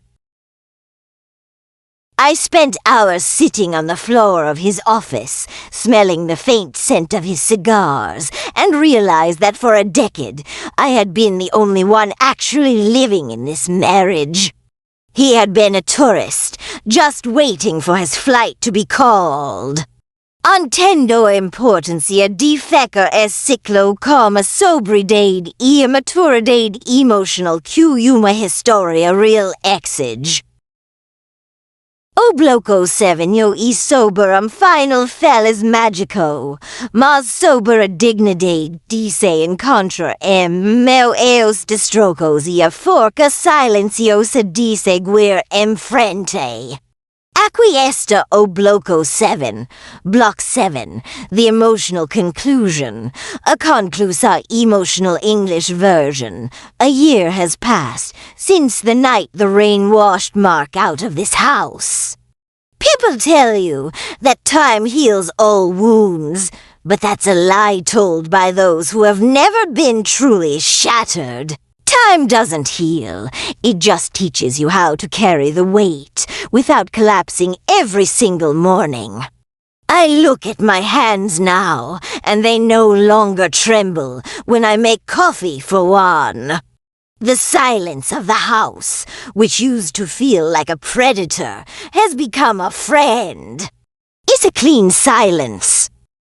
A: I spent hours sitting on the floor of his office, smelling the faint scent of his cigars, and realized that for a decade I had been the only one actually living in this marriage. He had been a tourist, just waiting for his flight to be called. Antendo importancia defeca es ciclo como sobridade e maturidade emotional que uma historia real exige. O bloco sevenho e soberum final felis magico, mas sobera dignidade dice in contra meu eos destrocos e a forca silenciosa dice guir em frente. Acquiesced Obloco 7, Block 7, the emotional conclusion, a conclusa emotional English version. A year has passed since the night the rain washed Mark out of this house. People tell you that time heals all wounds, but that's a lie told by those who have never been truly shattered. Time doesn't heal. It just teaches you how to carry the weight without collapsing every single morning. I look at my hands now, and they no longer tremble when I make coffee for one. The silence of the house, which used to feel like a predator, has become a friend. It's a clean silence.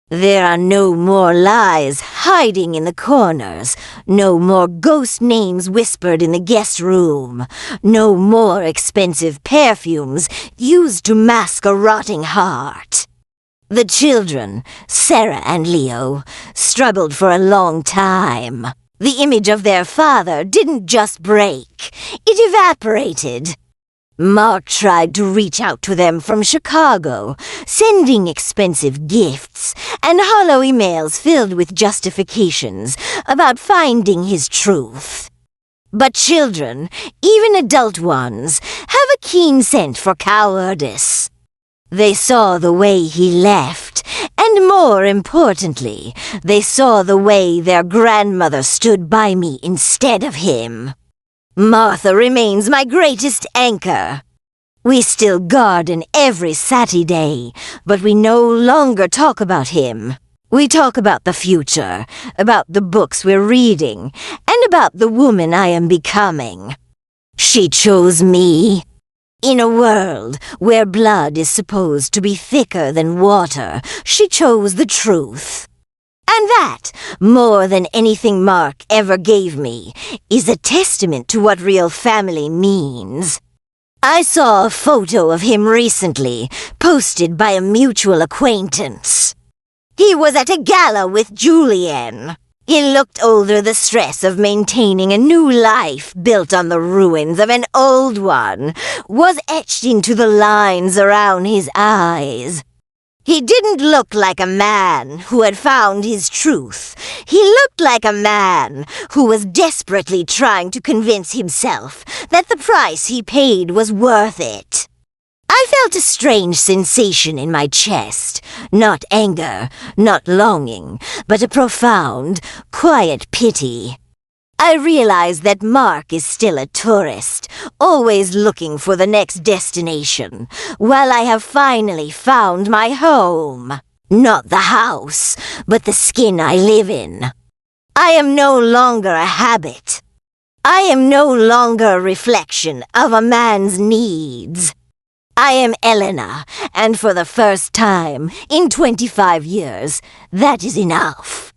A: There are no more lies hiding in the corners, no more ghost names whispered in the guest room, no more expensive perfumes used to mask a rotting heart. The children, Sarah and Leo, struggled for a long time. The image of their father didn't just break, it evaporated. Mark tried to reach out to them from Chicago, sending expensive gifts and hollow emails filled with justifications about finding his truth. But children, even adult ones, have a keen scent for cowardice. They saw the way he left, and more importantly, they saw the way their grandmother stood by me instead of him. Martha remains my greatest anchor. We still garden every Saturday, but we no longer talk about him. We talk about the future, about the books we're reading, and about the woman I am becoming. She chose me. In a world where blood is supposed to be thicker than water, she chose the truth. And that, more than anything Mark ever gave me, is a testament to what real family means. I saw a photo of him recently, posted by a mutual acquaintance. He was at a gala with Julianne. He looked older. The stress of maintaining a new life built on the ruins of an old one was etched into the lines around his eyes. He didn't look like a man who had found his truth. He looked like a man who was desperately trying to convince himself that the price he paid was worth it. I felt a strange sensation in my chest. Not anger, not longing, but a profound, quiet pity. I realized that Mark is still a tourist, always looking for the next destination, while I have finally found my home. Not the house, but the skin I live in. I am no longer a habit. I am no longer a reflection of a man's needs. I am Elena, and for the first time in 25 years, that is enough.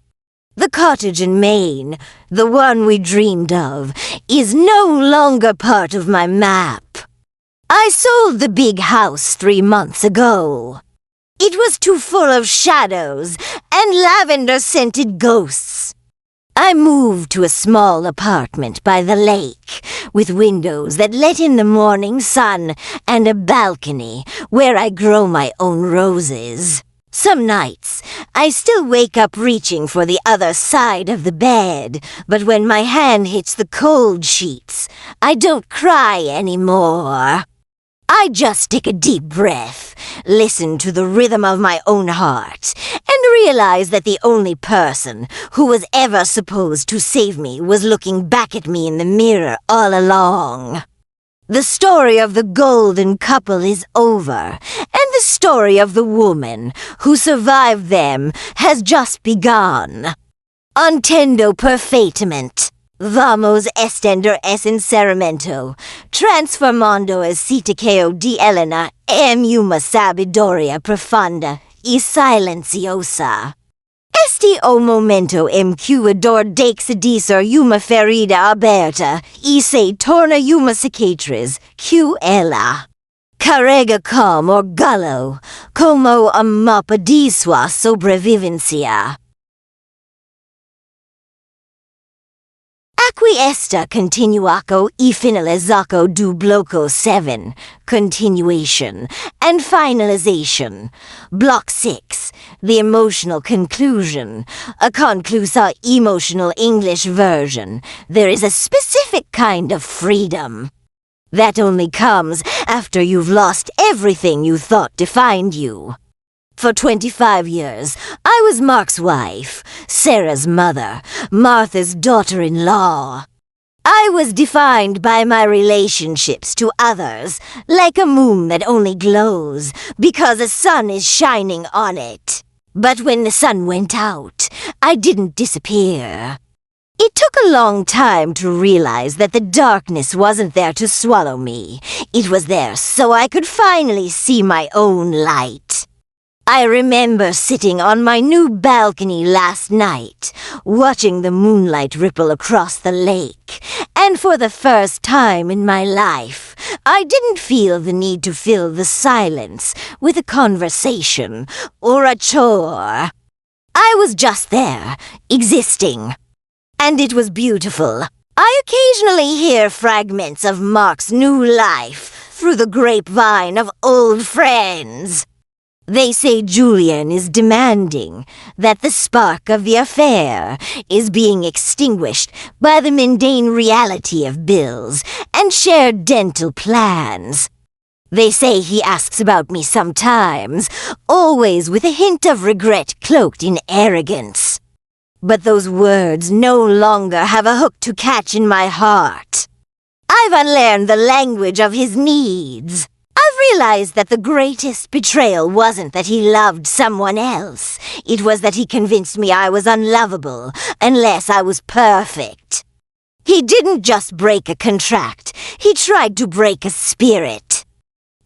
A: The cottage in Maine, the one we dreamed of, is no longer part of my map. I sold the big house 3 months ago. It was too full of shadows and lavender-scented ghosts. I moved to a small apartment by the lake, with windows that let in the morning sun and a balcony where I grow my own roses. Some nights, I still wake up reaching for the other side of the bed, but when my hand hits the cold sheets, I don't cry anymore. I just take a deep breath, listen to the rhythm of my own heart, and realize that the only person who was ever supposed to save me was looking back at me in the mirror all along. The story of the golden couple is over, and the story of the woman who survived them has just begun. Untendo perfectament. Vamos estender es inserimento. Transformando es siticeo di Elena em uma sabidoria profunda y silenciosa. Este o momento em que dor deixa uma ferida aberta e se torna uma cicatriz que ela carrega com orgulho como a mapa de sua sobrevivência. Acquiesta continuaco e finalizaco du bloco 7. Continuation and finalization. Block 6. The emotional conclusion. A conclusa emotional English version. There is a specific kind of freedom. That only comes after you've lost everything you thought defined you. For 25 years, I was Mark's wife, Sarah's mother, Martha's daughter-in-law. I was defined by my relationships to others, like a moon that only glows because a sun is shining on it. But when the sun went out, I didn't disappear. It took a long time to realize that the darkness wasn't there to swallow me. It was there so I could finally see my own light. I remember sitting on my new balcony last night, watching the moonlight ripple across the lake, and for the first time in my life, I didn't feel the need to fill the silence with a conversation or a chore. I was just there, existing. And it was beautiful. I occasionally hear fragments of Mark's new life through the grapevine of old friends. They say Julian is demanding, that the spark of the affair is being extinguished by the mundane reality of bills and shared dental plans. They say he asks about me sometimes, always with a hint of regret cloaked in arrogance. But those words no longer have a hook to catch in my heart. I've unlearned the language of his needs. I've realized that the greatest betrayal wasn't that he loved someone else. It was that he convinced me I was unlovable unless I was perfect. He didn't just break a contract. He tried to break a spirit.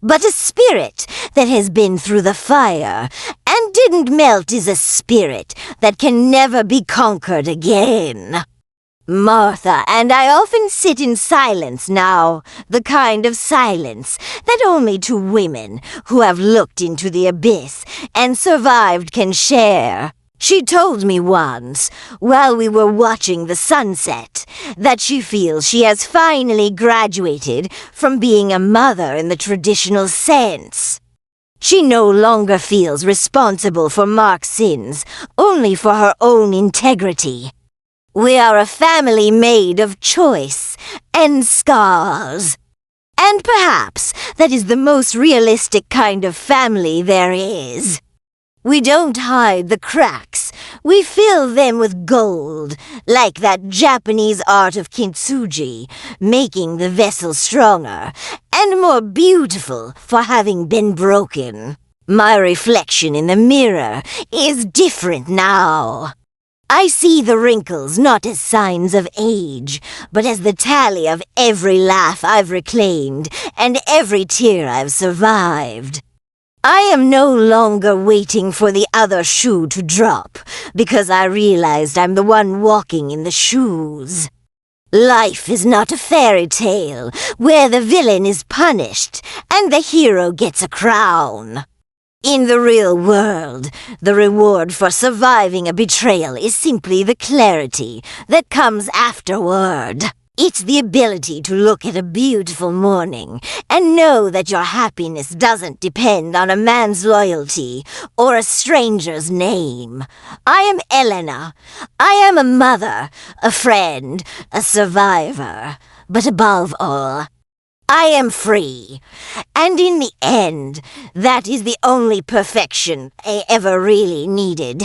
A: But a spirit that has been through the fire and didn't melt is a spirit that can never be conquered again. Martha and I often sit in silence now, the kind of silence that only two women who have looked into the abyss and survived can share. She told me once, while we were watching the sunset, that she feels she has finally graduated from being a mother in the traditional sense. She no longer feels responsible for Mark's sins, only for her own integrity. We are a family made of choice and scars. And perhaps that is the most realistic kind of family there is. We don't hide the cracks. We fill them with gold, like that Japanese art of kintsugi, making the vessel stronger and more beautiful for having been broken. My reflection in the mirror is different now. I see the wrinkles not as signs of age, but as the tally of every laugh I've reclaimed and every tear I've survived. I am no longer waiting for the other shoe to drop, because I realized I'm the one walking in the shoes. Life is not a fairy tale where the villain is punished and the hero gets a crown. In the real world, the reward for surviving a betrayal is simply the clarity that comes afterward. It's the ability to look at a beautiful morning and know that your happiness doesn't depend on a man's loyalty or a stranger's name. I am Elena. I am a mother, a friend, a survivor. But above all, I am free. And in the end, that is the only perfection I ever really needed.